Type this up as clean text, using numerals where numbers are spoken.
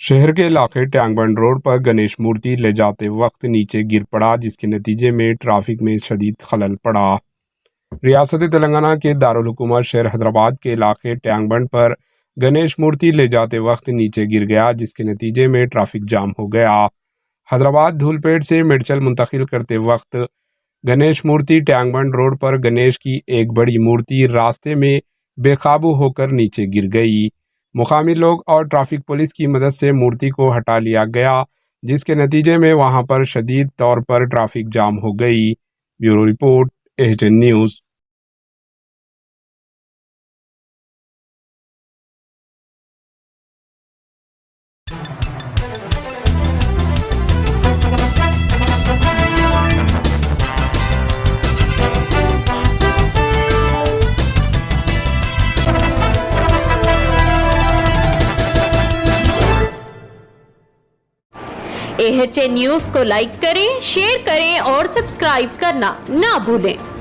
शहर के इलाके टैंकबंड रोड पर गणेश मूर्ति ले जाते वक्त नीचे गिर पड़ा, जिसके नतीजे में ट्रैफिक में शदीद खलल पड़ा। रियासत तेलंगाना के दारुल हुकूमत शहर हैदराबाद के इलाके टैंकबंड पर गणेश मूर्ति ले जाते वक्त नीचे गिर गया, जिसके नतीजे में ट्रैफिक जाम हो गया। हैदराबाद धूलपेट से मिर्चल मुंतकिल करते वक्त गणेश मूर्ति टैंकबंड रोड पर गणेश की एक बड़ी मूर्ति रास्ते में बेकाबू होकर नीचे गिर गई। मुकामी लोग और ट्रैफिक पुलिस की मदद से मूर्ति को हटा लिया गया, जिसके नतीजे में वहां पर शदीद तौर पर ट्रैफिक जाम हो गई। Bureau report, HN news. AHN news को लाइक करें, शेयर करें और सब्सक्राइब करना ना भूलें।